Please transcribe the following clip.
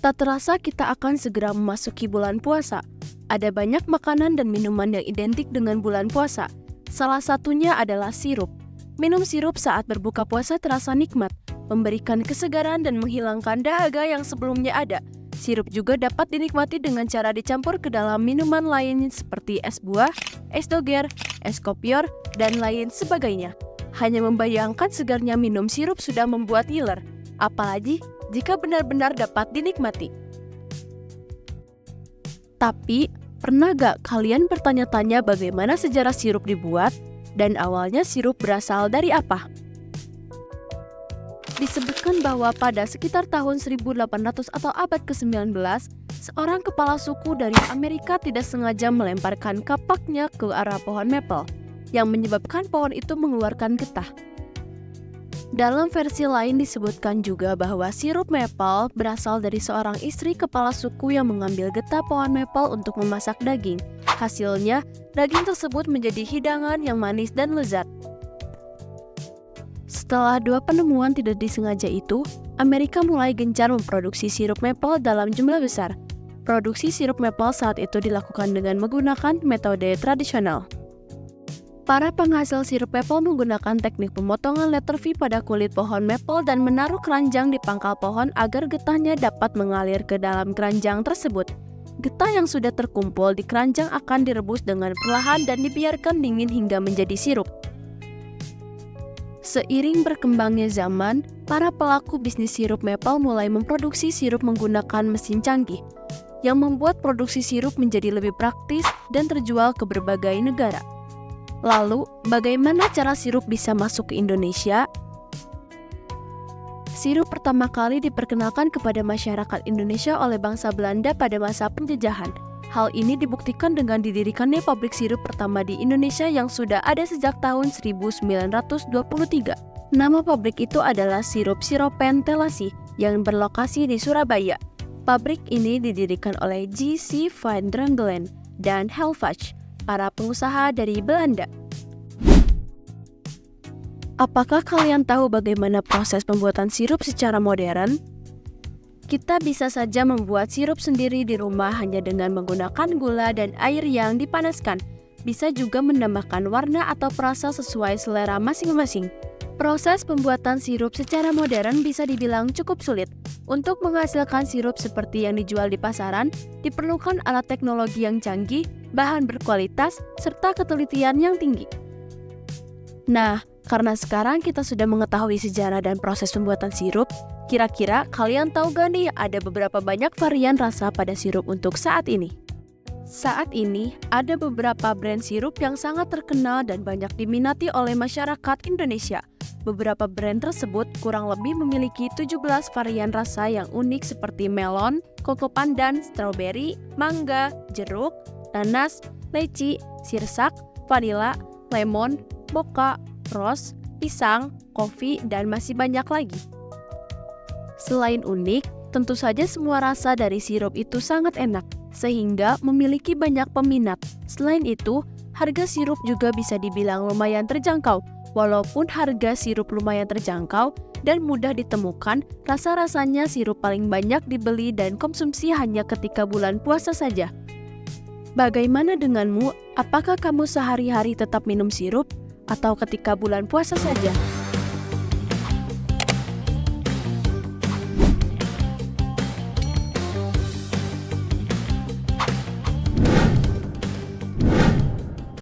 Tak terasa kita akan segera memasuki bulan puasa. Ada banyak makanan dan minuman yang identik dengan bulan puasa. Salah satunya adalah sirup. Minum sirup saat berbuka puasa terasa nikmat, memberikan kesegaran dan menghilangkan dahaga yang sebelumnya ada. Sirup juga dapat dinikmati dengan cara dicampur ke dalam minuman lain seperti es buah, es doger, es kopior, dan lain sebagainya. Hanya membayangkan segarnya minum sirup sudah membuat ngiler, apalagi jika benar-benar dapat dinikmati. Tapi, pernah gak kalian bertanya-tanya bagaimana sejarah sirup dibuat dan awalnya sirup berasal dari apa? Disebutkan bahwa pada sekitar tahun 1800 atau abad ke-19, seorang kepala suku dari Amerika tidak sengaja melemparkan kapaknya ke arah pohon maple, yang menyebabkan pohon itu mengeluarkan getah. Dalam versi lain disebutkan juga bahwa sirup maple berasal dari seorang istri kepala suku yang mengambil getah pohon maple untuk memasak daging. Hasilnya, daging tersebut menjadi hidangan yang manis dan lezat. Setelah dua penemuan tidak disengaja itu, Amerika mulai gencar memproduksi sirup maple dalam jumlah besar. Produksi sirup maple saat itu dilakukan dengan menggunakan metode tradisional. Para penghasil sirup maple menggunakan teknik pemotongan letter V pada kulit pohon maple dan menaruh keranjang di pangkal pohon agar getahnya dapat mengalir ke dalam keranjang tersebut. Getah yang sudah terkumpul di keranjang akan direbus dengan perlahan dan dibiarkan dingin hingga menjadi sirup. Seiring berkembangnya zaman, para pelaku bisnis sirup maple mulai memproduksi sirup menggunakan mesin canggih, yang membuat produksi sirup menjadi lebih praktis dan terjual ke berbagai negara. Lalu, bagaimana cara sirup bisa masuk ke Indonesia? Sirup pertama kali diperkenalkan kepada masyarakat Indonesia oleh bangsa Belanda pada masa penjajahan. Hal ini dibuktikan dengan didirikannya pabrik sirup pertama di Indonesia yang sudah ada sejak tahun 1923. Nama pabrik itu adalah Sirup Siropen Telasi yang berlokasi di Surabaya. Pabrik ini didirikan oleh J.C. van Drangelen dan Helvach, para pengusaha dari Belanda. Apakah kalian tahu bagaimana proses pembuatan sirup secara modern? Kita bisa saja membuat sirup sendiri di rumah hanya dengan menggunakan gula dan air yang dipanaskan. Bisa juga menambahkan warna atau perasa sesuai selera masing-masing. Proses pembuatan sirup secara modern bisa dibilang cukup sulit. Untuk menghasilkan sirup seperti yang dijual di pasaran, diperlukan alat teknologi yang canggih, bahan berkualitas, serta ketelitian yang tinggi. Nah, karena sekarang kita sudah mengetahui sejarah dan proses pembuatan sirup, kira-kira kalian tahu gak nih ada beberapa banyak varian rasa pada sirup untuk saat ini? Saat ini, ada beberapa brand sirup yang sangat terkenal dan banyak diminati oleh masyarakat Indonesia. Beberapa brand tersebut kurang lebih memiliki 17 varian rasa yang unik seperti melon, koko pandan, strawberry, mangga, jeruk, nanas, leci, sirsak, vanila, lemon, mocha, rose, pisang, kopi, dan masih banyak lagi. Selain unik, tentu saja semua rasa dari sirup itu sangat enak, sehingga memiliki banyak peminat. Selain itu, harga sirup juga bisa dibilang lumayan terjangkau. Walaupun harga sirup lumayan terjangkau dan mudah ditemukan, rasa-rasanya sirup paling banyak dibeli dan konsumsi hanya ketika bulan puasa saja. Bagaimana denganmu? Apakah kamu sehari-hari tetap minum sirup? Atau ketika bulan puasa saja?